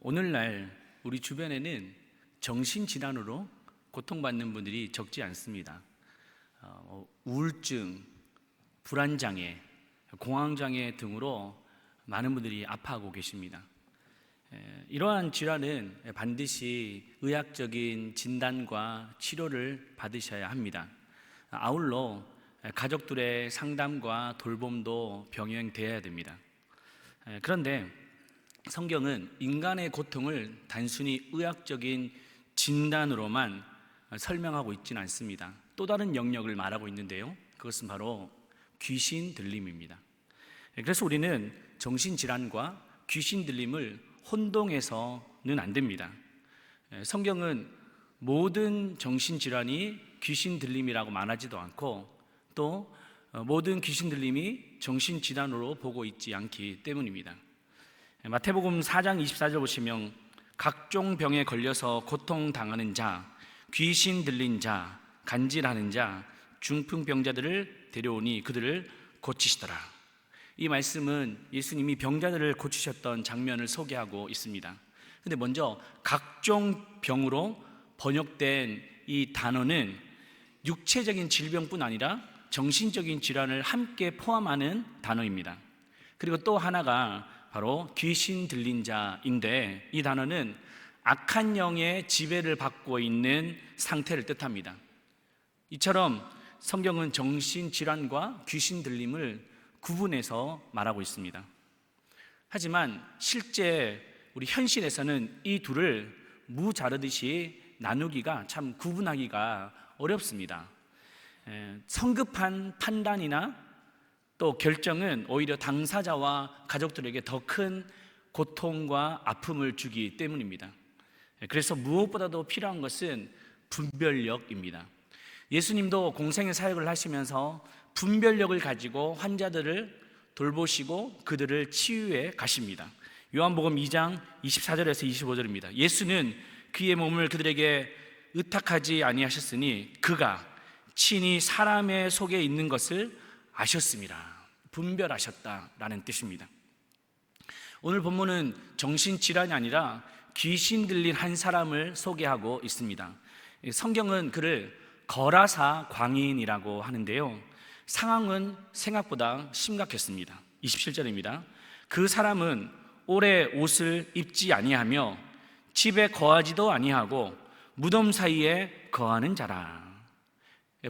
오늘날 우리 주변에는 정신질환으로 고통받는 분들이 적지 않습니다. 우울증, 불안장애, 공황장애 등으로 많은 분들이 아파하고 계십니다. 이러한 질환은 반드시 의학적인 진단과 치료를 받으셔야 합니다. 아울러 가족들의 상담과 돌봄도 병행되어야 됩니다. 그런데 성경은 인간의 고통을 단순히 의학적인 진단으로만 설명하고 있지는 않습니다. 또 다른 영역을 말하고 있는데요, 그것은 바로 귀신 들림입니다. 그래서 우리는 정신질환과 귀신 들림을 혼동해서는 안 됩니다. 성경은 모든 정신질환이 귀신 들림이라고 말하지도 않고 또 모든 귀신 들림이 정신질환으로 보고 있지 않기 때문입니다. 마태복음 4장 24절 보시면 각종 병에 걸려서 고통당하는 자, 귀신 들린 자, 간질하는 자, 중풍병자들을 데려오니 그들을 고치시더라. 이 말씀은 예수님이 병자들을 고치셨던 장면을 소개하고 있습니다. 근데 먼저 각종 병으로 번역된 이 단어는 육체적인 질병뿐 아니라 정신적인 질환을 함께 포함하는 단어입니다. 그리고 또 하나가 바로 귀신 들린 자인데, 이 단어는 악한 영의 지배를 받고 있는 상태를 뜻합니다. 이처럼 성경은 정신질환과 귀신 들림을 구분해서 말하고 있습니다. 하지만 실제 우리 현실에서는 이 둘을 무 자르듯이 나누기가 참 구분하기가 어렵습니다. 성급한 판단이나 또 결정은 오히려 당사자와 가족들에게 더 큰 고통과 아픔을 주기 때문입니다. 그래서 무엇보다도 필요한 것은 분별력입니다. 예수님도 공생의 사역을 하시면서 분별력을 가지고 환자들을 돌보시고 그들을 치유해 가십니다. 요한복음 2장 24절에서 25절입니다. 예수는 그의 몸을 그들에게 의탁하지 아니하셨으니 그가 친히 사람의 속에 있는 것을 아셨습니다. 분별하셨다라는 뜻입니다. 오늘 본문은 정신질환이 아니라 귀신 들린 한 사람을 소개하고 있습니다. 성경은 그를 거라사 광인이라고 하는데요, 상황은 생각보다 심각했습니다. 27절입니다. 그 사람은 오래 옷을 입지 아니하며 집에 거하지도 아니하고 무덤 사이에 거하는 자라.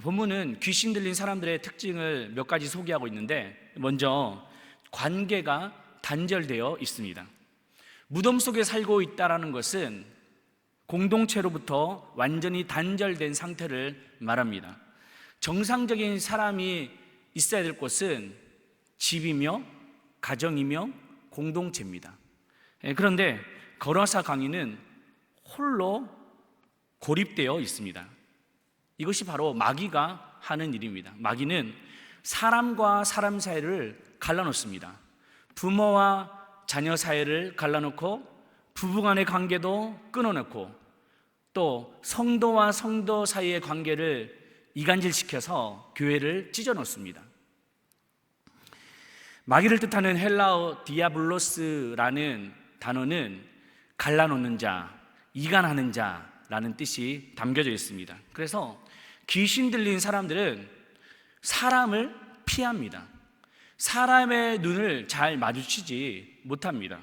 본문은 귀신 들린 사람들의 특징을 몇 가지 소개하고 있는데, 먼저 관계가 단절되어 있습니다. 무덤 속에 살고 있다는 것은 공동체로부터 완전히 단절된 상태를 말합니다. 정상적인 사람이 있어야 될 곳은 집이며 가정이며 공동체입니다. 그런데 거라사 광인은 홀로 고립되어 있습니다. 이것이 바로 마귀가 하는 일입니다. 마귀는 사람과 사람 사이를 갈라놓습니다. 부모와 자녀 사이를 갈라놓고 부부간의 관계도 끊어놓고 또 성도와 성도 사이의 관계를 이간질시켜서 교회를 찢어놓습니다. 마귀를 뜻하는 헬라어 디아블로스라는 단어는 갈라놓는 자, 이간하는 자라는 뜻이 담겨져 있습니다. 그래서 귀신 들린 사람들은 사람을 피합니다. 사람의 눈을 잘 마주치지 못합니다.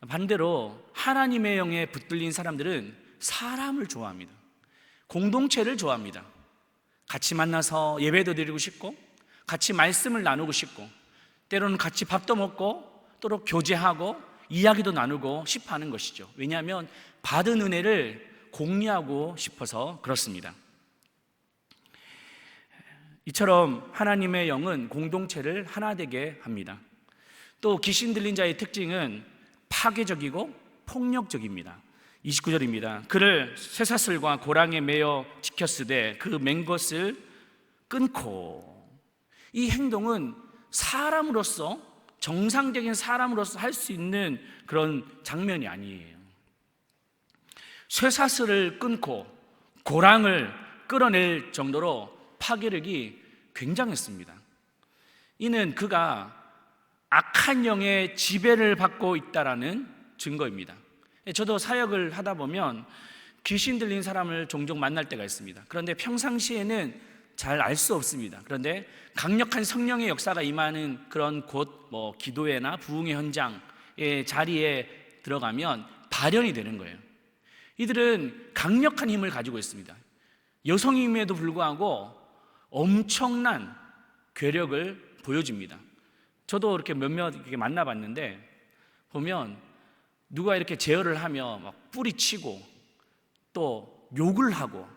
반대로 하나님의 영에 붙들린 사람들은 사람을 좋아합니다. 공동체를 좋아합니다. 같이 만나서 예배도 드리고 싶고 같이 말씀을 나누고 싶고 때로는 같이 밥도 먹고 또 교제하고 이야기도 나누고 싶어 하는 것이죠. 왜냐하면 받은 은혜를 공유하고 싶어서 그렇습니다. 이처럼 하나님의 영은 공동체를 하나 되게 합니다. 또 귀신 들린 자의 특징은 파괴적이고 폭력적입니다. 29절입니다. 그를 쇠사슬과 고랑에 매어 지켰으되 그 맨 것을 끊고. 이 행동은 사람으로서, 정상적인 사람으로서 할 수 있는 그런 장면이 아니에요. 쇠사슬을 끊고 고랑을 끌어낼 정도로 파괴력이 굉장했습니다. 이는 그가 악한 영의 지배를 받고 있다라는 증거입니다. 저도 사역을 하다 보면 귀신 들린 사람을 종종 만날 때가 있습니다. 그런데 평상시에는 잘 알 수 없습니다. 그런데 강력한 성령의 역사가 임하는 그런 곳, 기도회나 부흥의 현장의 자리에 들어가면 발현이 되는 거예요. 이들은 강력한 힘을 가지고 있습니다. 여성임에도 불구하고 엄청난 괴력을 보여줍니다. 저도 이렇게 몇몇 이렇게 만나봤는데 보면 누가 이렇게 제어를 하며 막 뿌리치고 또 욕을 하고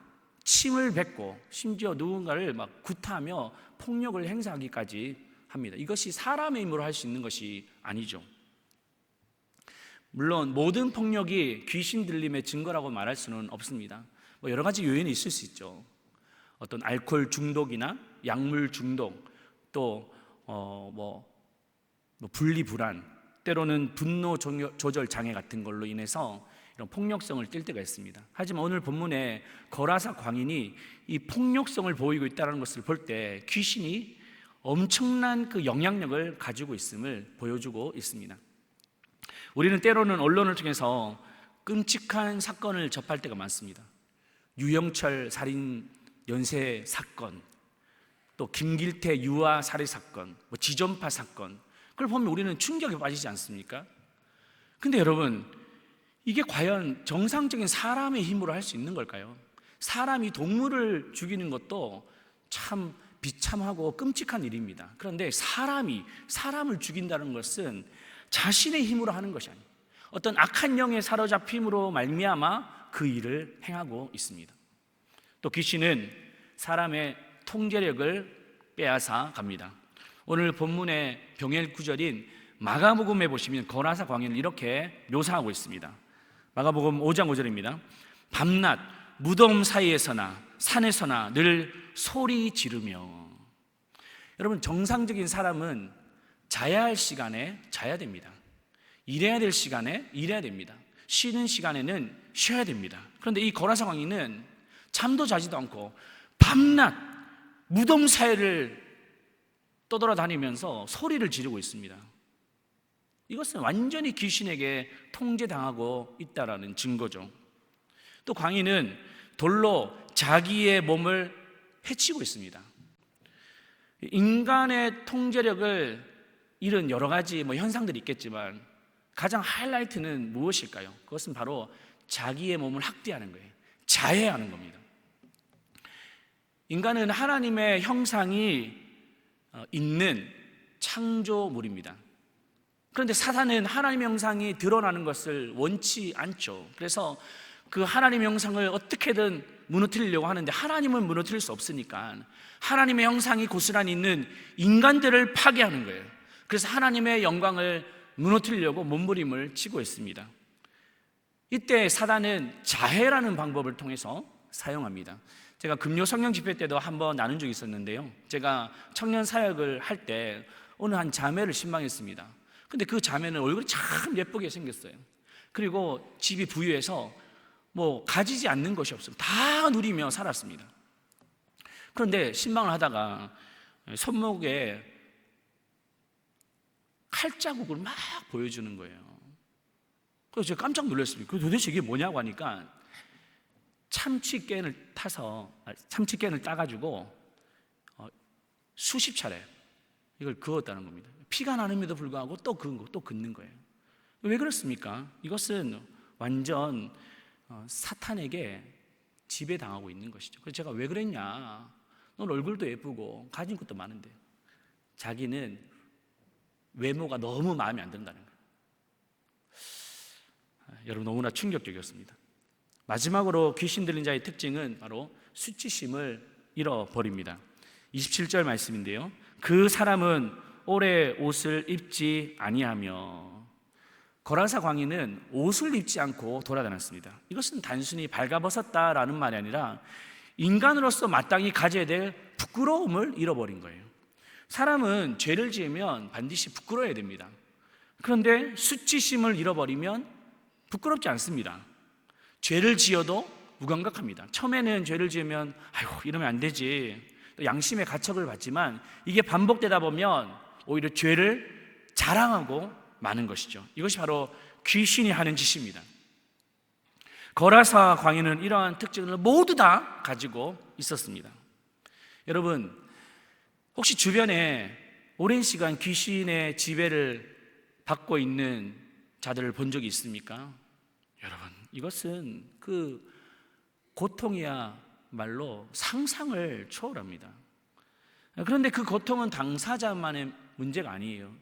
침을 뱉고 심지어 누군가를 막 구타하며 폭력을 행사하기까지 합니다. 이것이 사람의 힘으로 할 수 있는 것이 아니죠. 물론 모든 폭력이 귀신 들림의 증거라고 말할 수는 없습니다. 여러 가지 요인이 있을 수 있죠. 어떤 알코올 중독이나 약물 중독, 또 분리불안, 때로는 분노 조절 장애 같은 걸로 인해서 이런 폭력성을 띨 때가 있습니다. 하지만 오늘 본문에 거라사 광인이 이 폭력성을 보이고 있다는 것을 볼 때 귀신이 엄청난 그 영향력을 가지고 있음을 보여주고 있습니다. 우리는 때로는 언론을 통해서 끔찍한 사건을 접할 때가 많습니다. 유영철 살인 연쇄 사건, 또 김길태 유아 살해 사건, 지존파 사건, 그걸 보면 우리는 충격에 빠지지 않습니까? 근데 여러분, 이게 과연 정상적인 사람의 힘으로 할 수 있는 걸까요? 사람이 동물을 죽이는 것도 참 비참하고 끔찍한 일입니다. 그런데 사람을 죽인다는 것은 자신의 힘으로 하는 것이 아니에요. 어떤 악한 영에 사로잡힘으로 말미암아 그 일을 행하고 있습니다. 또 귀신은 사람의 통제력을 빼앗아 갑니다. 오늘 본문의 병엘 구절인 마가복음에 보시면 거라사 광인을 이렇게 묘사하고 있습니다. 마가복음 5장 5절입니다. 밤낮 무덤 사이에서나 산에서나 늘 소리 지르며. 여러분, 정상적인 사람은 자야 할 시간에 자야 됩니다. 일해야 될 시간에 일해야 됩니다. 쉬는 시간에는 쉬어야 됩니다. 그런데 이 거라사 광인은 잠도 자지도 않고 밤낮 무덤 사이를 떠돌아다니면서 소리를 지르고 있습니다. 이것은 완전히 귀신에게 통제당하고 있다는 증거죠. 또 광인은 돌로 자기의 몸을 해치고 있습니다. 인간의 통제력을 잃은 여러 가지 현상들이 있겠지만 가장 하이라이트는 무엇일까요? 그것은 바로 자기의 몸을 학대하는 거예요. 자해하는 겁니다. 인간은 하나님의 형상이 있는 창조물입니다. 그런데 사단은 하나님의 형상이 드러나는 것을 원치 않죠. 그래서 그 하나님의 형상을 어떻게든 무너뜨리려고 하는데 하나님은 무너뜨릴 수 없으니까 하나님의 형상이 고스란히 있는 인간들을 파괴하는 거예요. 그래서 하나님의 영광을 무너뜨리려고 몸부림을 치고 있습니다. 이때 사단은 자해라는 방법을 통해서 사용합니다. 제가 금요 성령 집회 때도 한번 나눈 적이 있었는데요, 제가 청년 사역을 할 때 어느 한 자매를 신방했습니다. 근데 그 자매는 얼굴이 참 예쁘게 생겼어요. 그리고 집이 부유해서 가지지 않는 것이 없어요. 다 누리며 살았습니다. 그런데 신방을 하다가 손목에 칼자국을 막 보여주는 거예요. 그래서 제가 깜짝 놀랐습니다. 도대체 이게 뭐냐고 하니까 참치캔을 따가지고 수십 차례 이걸 그었다는 겁니다. 피가 나는데도 불구하고 또 긋는 거예요. 왜 그렇습니까? 이것은 완전 사탄에게 지배당하고 있는 것이죠. 그래서 제가 왜 그랬냐? 넌 얼굴도 예쁘고 가진 것도 많은데. 자기는 외모가 너무 마음에 안 든다는 거예요. 여러분, 너무나 충격적이었습니다. 마지막으로 귀신 들린 자의 특징은 바로 수치심을 잃어버립니다. 27절 말씀인데요, 그 사람은 오래 옷을 입지 아니하며. 거라사 광인은 옷을 입지 않고 돌아다녔습니다. 이것은 단순히 발가벗었다라는 말이 아니라 인간으로서 마땅히 가져야 될 부끄러움을 잃어버린 거예요. 사람은 죄를 지으면 반드시 부끄러워야 됩니다. 그런데 수치심을 잃어버리면 부끄럽지 않습니다. 죄를 지어도 무감각합니다. 처음에는 죄를 지으면 이러면 안 되지, 또 양심의 가책을 받지만 이게 반복되다 보면 오히려 죄를 자랑하고 마는 것이죠. 이것이 바로 귀신이 하는 짓입니다. 거라사 광인은 이러한 특징을 모두 다 가지고 있었습니다. 여러분, 혹시 주변에 오랜 시간 귀신의 지배를 받고 있는 자들을 본 적이 있습니까? 여러분, 이것은 그 고통이야말로 상상을 초월합니다. 그런데 그 고통은 당사자만의 문제가 아니에요.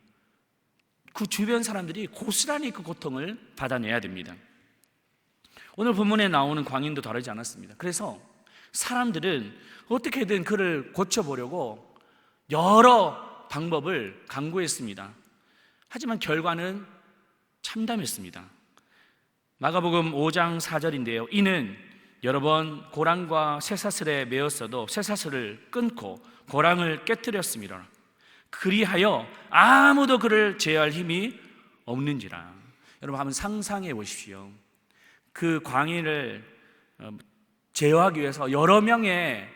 그 주변 사람들이 고스란히 그 고통을 받아내야 됩니다. 오늘 본문에 나오는 광인도 다르지 않았습니다. 그래서 사람들은 어떻게든 그를 고쳐보려고 여러 방법을 강구했습니다. 하지만 결과는 참담했습니다. 마가복음 5장 4절인데요. 이는 여러 번 고랑과 쇠사슬에 매었어도 쇠사슬을 끊고 고랑을 깨뜨렸습니다. 그리하여 아무도 그를 제어할 힘이 없는지라. 여러분 한번 상상해 보십시오. 그 광인을 제어하기 위해서 여러 명의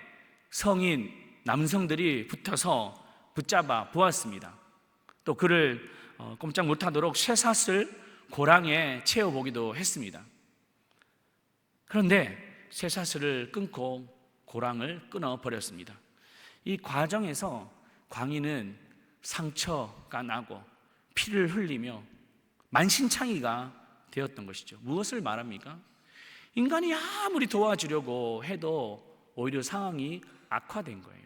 성인 남성들이 붙어서 붙잡아 보았습니다. 또 그를 꼼짝 못하도록 쇠사슬 고랑에 채워보기도 했습니다. 그런데 쇠사슬을 끊고 고랑을 끊어버렸습니다. 이 과정에서 광인은 상처가 나고 피를 흘리며 만신창이가 되었던 것이죠. 무엇을 말합니까? 인간이 아무리 도와주려고 해도 오히려 상황이 악화된 거예요.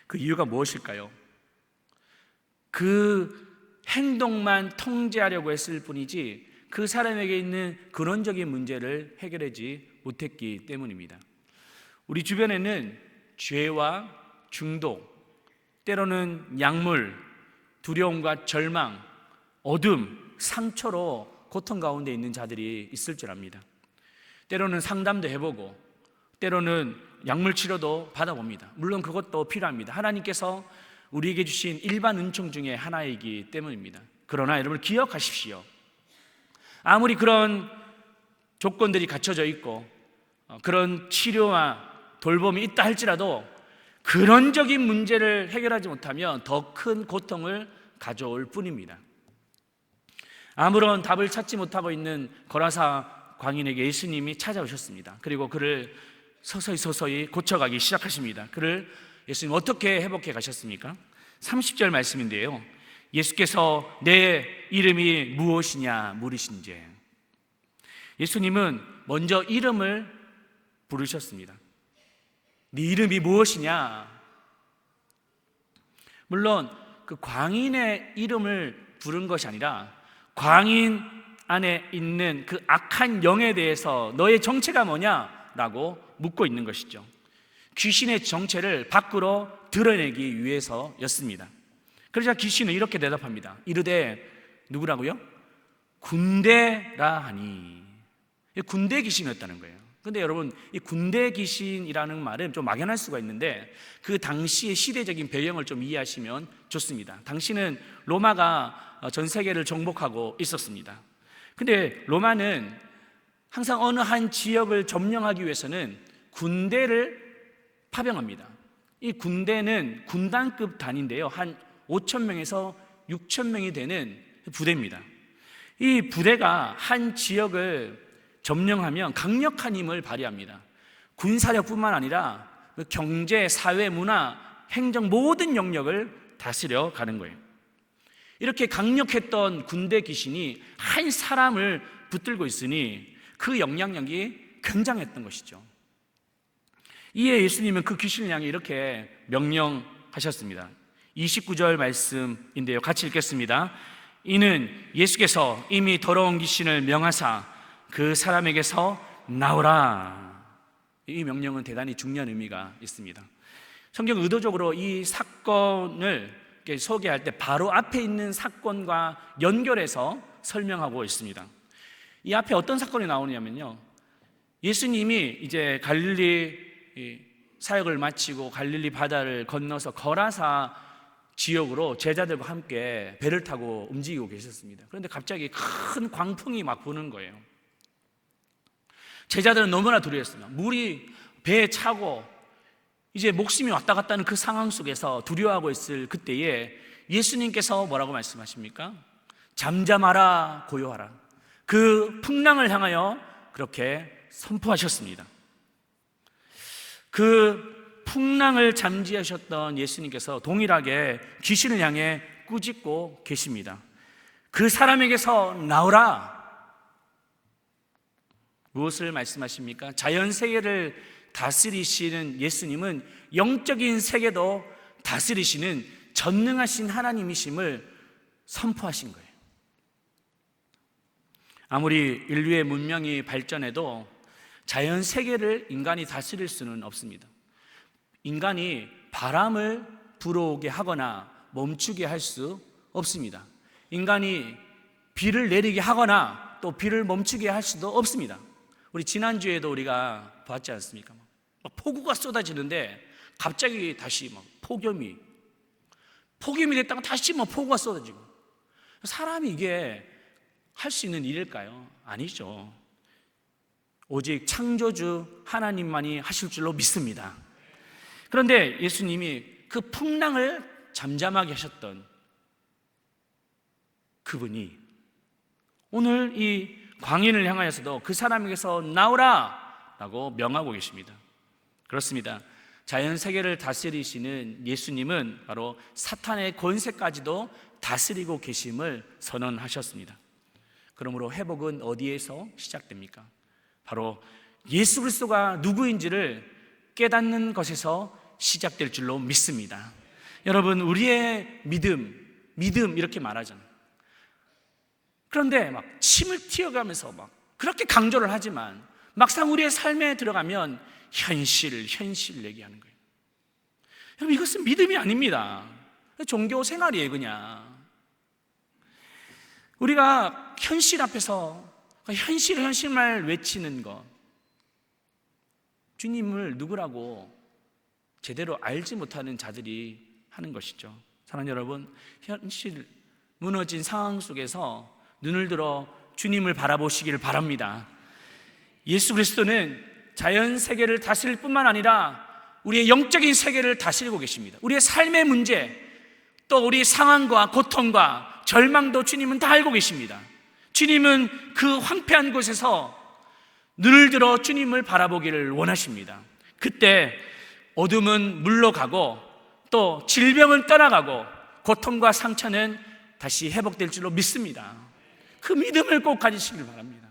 그 이유가 무엇일까요? 그 행동만 통제하려고 했을 뿐이지 그 사람에게 있는 근원적인 문제를 해결하지 못했기 때문입니다. 우리 주변에는 죄와 중독, 때로는 약물, 두려움과 절망, 어둠, 상처로 고통 가운데 있는 자들이 있을 줄 압니다. 때로는 상담도 해보고 때로는 약물 치료도 받아봅니다. 물론 그것도 필요합니다. 하나님께서 우리에게 주신 일반 은총 중에 하나이기 때문입니다. 그러나 여러분 기억하십시오. 아무리 그런 조건들이 갖춰져 있고 그런 치료와 돌봄이 있다 할지라도 근원적인 문제를 해결하지 못하면 더 큰 고통을 가져올 뿐입니다. 아무런 답을 찾지 못하고 있는 거라사 광인에게 예수님이 찾아오셨습니다. 그리고 그를 서서히 고쳐가기 시작하십니다. 그를 예수님 어떻게 회복해 가셨습니까? 30절 말씀인데요. 예수께서 내 이름이 무엇이냐 물으신지 예수님은 먼저 이름을 부르셨습니다. 네 이름이 무엇이냐? 물론 그 광인의 이름을 부른 것이 아니라 광인 안에 있는 그 악한 영에 대해서 너의 정체가 뭐냐라고 묻고 있는 것이죠. 귀신의 정체를 밖으로 드러내기 위해서였습니다. 그러자 귀신은 이렇게 대답합니다. 이르되 누구라고요? 군대라 하니. 군대 귀신이었다는 거예요. 근데 여러분, 이 군대 귀신이라는 말은 좀 막연할 수가 있는데 그 당시의 시대적인 배경을 좀 이해하시면 좋습니다. 당시는 로마가 전 세계를 정복하고 있었습니다. 근데 로마는 항상 어느 한 지역을 점령하기 위해서는 군대를 파병합니다. 이 군대는 군단급 단위인데요. 한 5,000명에서 6,000명이 되는 부대입니다. 이 부대가 한 지역을 점령하면 강력한 힘을 발휘합니다. 군사력뿐만 아니라 경제, 사회, 문화, 행정 모든 영역을 다스려 가는 거예요. 이렇게 강력했던 군대 귀신이 한 사람을 붙들고 있으니 그 영향력이 굉장했던 것이죠. 이에 예수님은 그 귀신을 향해 이렇게 명령하셨습니다. 29절 말씀인데요. 같이 읽겠습니다. 이는 예수께서 이미 더러운 귀신을 명하사 그 사람에게서 나오라. 이 명령은 대단히 중요한 의미가 있습니다. 성경 의도적으로 이 사건을 소개할 때 바로 앞에 있는 사건과 연결해서 설명하고 있습니다. 이 앞에 어떤 사건이 나오냐면요, 예수님이 이제 갈릴리 사역을 마치고 갈릴리 바다를 건너서 거라사 지역으로 제자들과 함께 배를 타고 움직이고 계셨습니다. 그런데 갑자기 큰 광풍이 막 부는 거예요. 제자들은 너무나 두려웠습니다. 물이 배에 차고 이제 목숨이 왔다 갔다 하는 그 상황 속에서 두려워하고 있을 그때에 예수님께서 뭐라고 말씀하십니까? 잠잠하라, 고요하라. 그 풍랑을 향하여 그렇게 선포하셨습니다. 그 풍랑을 잠재우셨던 예수님께서 동일하게 귀신을 향해 꾸짖고 계십니다. 그 사람에게서 나오라. 무엇을 말씀하십니까? 자연 세계를 다스리시는 예수님은 영적인 세계도 다스리시는 전능하신 하나님이심을 선포하신 거예요. 아무리 인류의 문명이 발전해도 자연 세계를 인간이 다스릴 수는 없습니다. 인간이 바람을 불어오게 하거나 멈추게 할 수 없습니다. 인간이 비를 내리게 하거나 또 비를 멈추게 할 수도 없습니다. 우리 지난주에도 우리가 봤지 않습니까? 막 폭우가 쏟아지는데 갑자기 다시 막 폭염이 됐다가 다시 막 폭우가 쏟아지고. 사람이 이게 할 수 있는 일일까요? 아니죠. 오직 창조주 하나님만이 하실 줄로 믿습니다. 그런데 예수님이 그 풍랑을 잠잠하게 하셨던 그분이 오늘 이 광인을 향하여서도 그 사람에게서 나오라 라고 명하고 계십니다. 그렇습니다. 자연 세계를 다스리시는 예수님은 바로 사탄의 권세까지도 다스리고 계심을 선언하셨습니다. 그러므로 회복은 어디에서 시작됩니까? 바로 예수 그리스도가 누구인지를 깨닫는 것에서 시작될 줄로 믿습니다. 여러분, 우리의 믿음 이렇게 말하잖아요. 그런데 막 침을 튀어가면서 막 그렇게 강조를 하지만 막상 우리의 삶에 들어가면 현실 얘기하는 거예요. 여러분, 이것은 믿음이 아닙니다. 종교 생활이에요, 그냥. 우리가 현실 앞에서 현실만 외치는 것, 주님을 누구라고 제대로 알지 못하는 자들이 하는 것이죠. 사랑하는 여러분, 현실 무너진 상황 속에서 눈을 들어 주님을 바라보시기를 바랍니다. 예수 그리스도는 자연 세계를 다스릴 뿐만 아니라 우리의 영적인 세계를 다스리고 계십니다. 우리의 삶의 문제, 또 우리 상황과 고통과 절망도 주님은 다 알고 계십니다. 주님은 그 황폐한 곳에서 눈을 들어 주님을 바라보기를 원하십니다. 그때 어둠은 물러가고 또 질병은 떠나가고 고통과 상처는 다시 회복될 줄로 믿습니다. 그 믿음을 꼭 가지시길 바랍니다.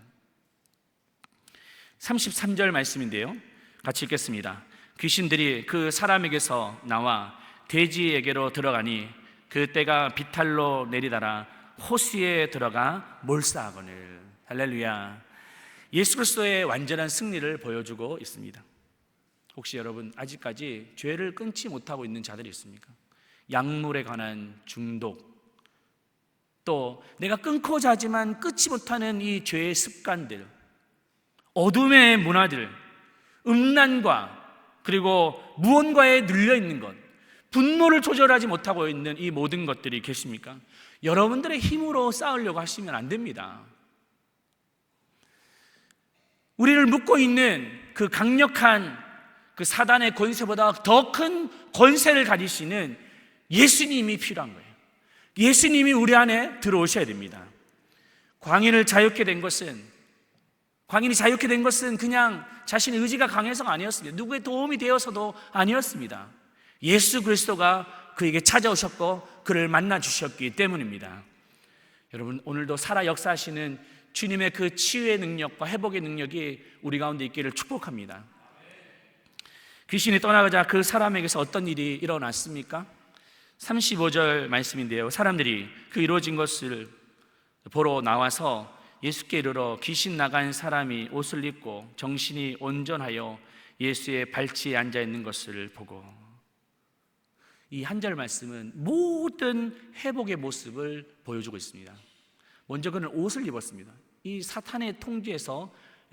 33절 말씀인데요, 같이 읽겠습니다. 귀신들이 그 사람에게서 나와 돼지에게로 들어가니 그때가 비탈로 내리다라 호수에 들어가 몰사하거늘. 할렐루야. 예수 그리스도의 완전한 승리를 보여주고 있습니다. 혹시 여러분 아직까지 죄를 끊지 못하고 있는 자들이 있습니까? 약물에 관한 중독, 또 내가 끊고자 하지만 끊지 못하는 이 죄의 습관들, 어둠의 문화들, 음란과 그리고 무언가에 눌려있는 것, 분노를 조절하지 못하고 있는 이 모든 것들이 계십니까? 여러분들의 힘으로 싸우려고 하시면 안 됩니다. 우리를 묶고 있는 그 강력한 그 사단의 권세보다 더 큰 권세를 가지시는 예수님이 필요한 거예요. 예수님이 우리 안에 들어오셔야 됩니다. 광인이 자유케 된 것은 그냥 자신의 의지가 강해서가 아니었습니다. 누구의 도움이 되어서도 아니었습니다. 예수 그리스도가 그에게 찾아오셨고 그를 만나 주셨기 때문입니다. 여러분, 오늘도 살아 역사하시는 주님의 그 치유의 능력과 회복의 능력이 우리 가운데 있기를 축복합니다. 귀신이 떠나가자 그 사람에게서 어떤 일이 일어났습니까? 35절 말씀인데요, 사람들이 그 이루어진 것을 보러 나와서 예수께 이르러 귀신 나간 사람이 옷을 입고 정신이 온전하여 예수의 발치에 앉아 있는 것을 보고, 이 한 절 말씀은 모든 회복의 모습을 보여주고 있습니다. 먼저 그는 옷을 입었습니다. 이 사탄의 통제에서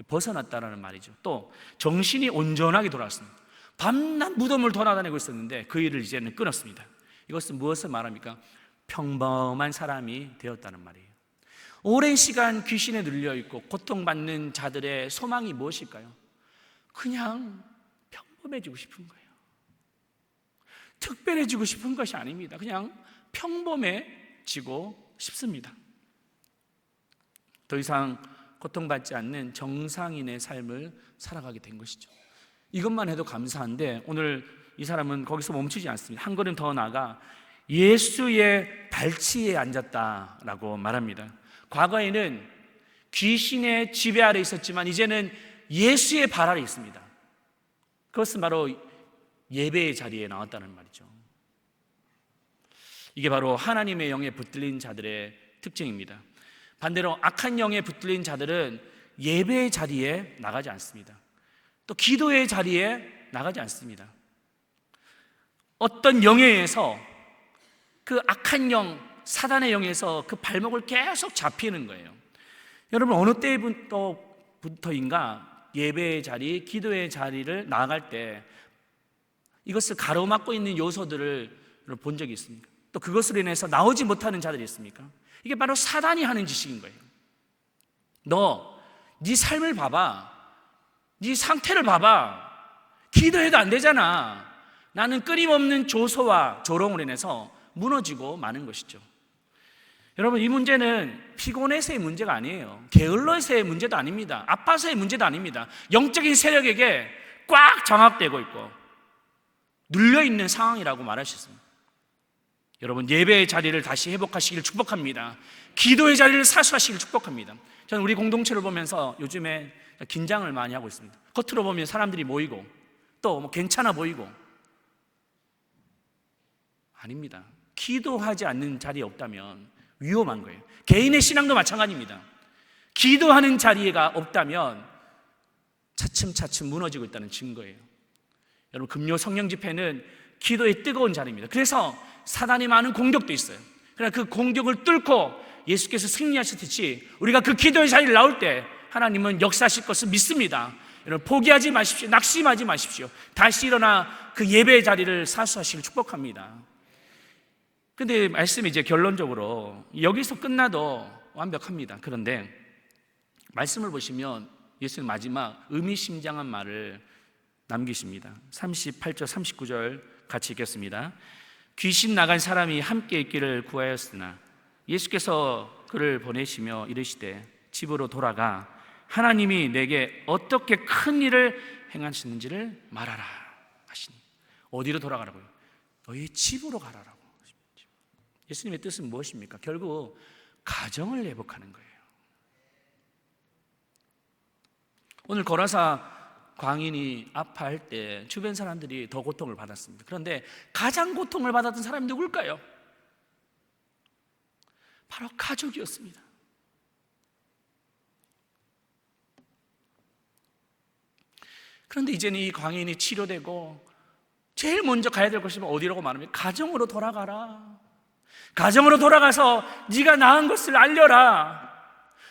벗어났다라는 말이죠. 또 정신이 온전하게 돌아왔습니다. 밤낮 무덤을 돌아다니고 있었는데 그 일을 이제는 끊었습니다. 이것은 무엇을 말합니까? 평범한 사람이 되었다는 말이에요. 오랜 시간 귀신에 눌려있고 고통받는 자들의 소망이 무엇일까요? 그냥 평범해지고 싶은 거예요. 특별해지고 싶은 것이 아닙니다. 그냥 평범해지고 싶습니다. 더 이상 고통받지 않는 정상인의 삶을 살아가게 된 것이죠. 이것만 해도 감사한데 오늘 이 사람은 거기서 멈추지 않습니다. 한 걸음 더 나아가 예수의 발치에 앉았다라고 말합니다. 과거에는 귀신의 지배 아래 있었지만 이제는 예수의 발 아래 있습니다. 그것은 바로 예배의 자리에 나왔다는 말이죠. 이게 바로 하나님의 영에 붙들린 자들의 특징입니다. 반대로 악한 영에 붙들린 자들은 예배의 자리에 나가지 않습니다. 또 기도의 자리에 나가지 않습니다. 어떤 영에 의해서 그 악한 영, 사단의 영에서 그 발목을 계속 잡히는 거예요. 여러분, 어느 때부터인가 예배의 자리, 기도의 자리를 나아갈 때 이것을 가로막고 있는 요소들을 본 적이 있습니까? 또 그것으로 인해서 나오지 못하는 자들이 있습니까? 이게 바로 사단이 하는 짓인 거예요. 너, 네 삶을 봐봐. 네 상태를 봐봐. 기도해도 안 되잖아. 나는 끊임없는 조소와 조롱으로 인해서 무너지고 마는 것이죠. 여러분, 이 문제는 피곤해서의 문제가 아니에요. 게을러서의 문제도 아닙니다. 아파서의 문제도 아닙니다. 영적인 세력에게 꽉 장악되고 있고 눌려있는 상황이라고 말할 수 있습니다. 여러분, 예배의 자리를 다시 회복하시길 축복합니다. 기도의 자리를 사수하시길 축복합니다. 저는 우리 공동체를 보면서 요즘에 긴장을 많이 하고 있습니다. 겉으로 보면 사람들이 모이고 또 뭐 괜찮아 보이고, 아닙니다. 기도하지 않는 자리에 없다면 위험한 거예요. 개인의 신앙도 마찬가지입니다. 기도하는 자리가 없다면 차츰차츰 무너지고 있다는 증거예요. 여러분, 금요 성령 집회는 기도의 뜨거운 자리입니다. 그래서 사단이 많은 공격도 있어요. 그러나 그 공격을 뚫고 예수께서 승리하셨듯이 우리가 그 기도의 자리를 나올 때 하나님은 역사하실 것을 믿습니다. 여러분, 포기하지 마십시오. 낙심하지 마십시오. 다시 일어나 그 예배의 자리를 사수하시길 축복합니다. 근데 말씀이 이제 결론적으로 여기서 끝나도 완벽합니다. 그런데 말씀을 보시면 예수님 마지막 의미심장한 말을 남기십니다. 38절 39절 같이 읽겠습니다. 귀신 나간 사람이 함께 있기를 구하였으나 예수께서 그를 보내시며 이르시되 집으로 돌아가 하나님이 내게 어떻게 큰 일을 행하시는지를 말하라 하시니. 어디로 돌아가라고요? 너희 집으로 가라라고. 예수님의 뜻은 무엇입니까? 결국 가정을 회복하는 거예요. 오늘 고라사 광인이 아파할 때 주변 사람들이 더 고통을 받았습니다. 그런데 가장 고통을 받았던 사람이 누굴까요? 바로 가족이었습니다. 그런데 이제는 이 광인이 치료되고 제일 먼저 가야 될 곳이 어디라고 말하면 가정으로 돌아가라. 가정으로 돌아가서 네가 낳은 것을 알려라.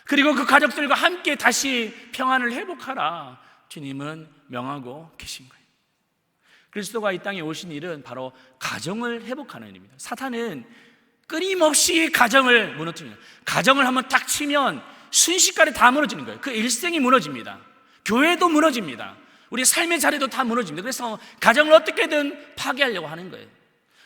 그리고 그 가족들과 함께 다시 평안을 회복하라. 주님은 명하고 계신 거예요. 그리스도가 이 땅에 오신 일은 바로 가정을 회복하는 일입니다. 사탄은 끊임없이 가정을 무너뜨립니다. 가정을 한번 딱 치면 순식간에 다 무너지는 거예요. 그 일생이 무너집니다. 교회도 무너집니다. 우리 삶의 자리도 다 무너집니다. 그래서 가정을 어떻게든 파괴하려고 하는 거예요.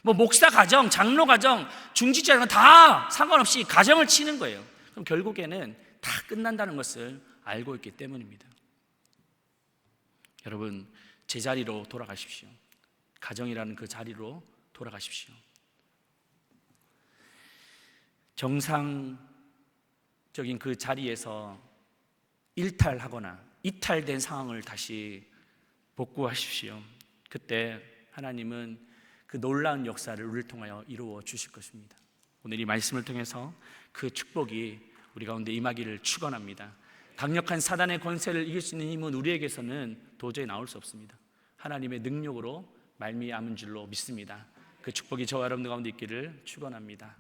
뭐 목사 가정, 장로 가정, 중직자 이런 거 다 상관없이 가정을 치는 거예요. 그럼 결국에는 다 끝난다는 것을 알고 있기 때문입니다. 여러분, 제자리로 돌아가십시오. 가정이라는 그 자리로 돌아가십시오. 정상적인 그 자리에서 일탈하거나 이탈된 상황을 다시 복구하십시오. 그때 하나님은 그 놀라운 역사를 우리를 통하여 이루어 주실 것입니다. 오늘 이 말씀을 통해서 그 축복이 우리 가운데 임하기를 축원합니다. 강력한 사단의 권세를 이길 수 있는 힘은 우리에게서는 도저히 나올 수 없습니다. 하나님의 능력으로 말미암은 줄로 믿습니다. 그 축복이 저와 여러분들 가운데 있기를 축원합니다.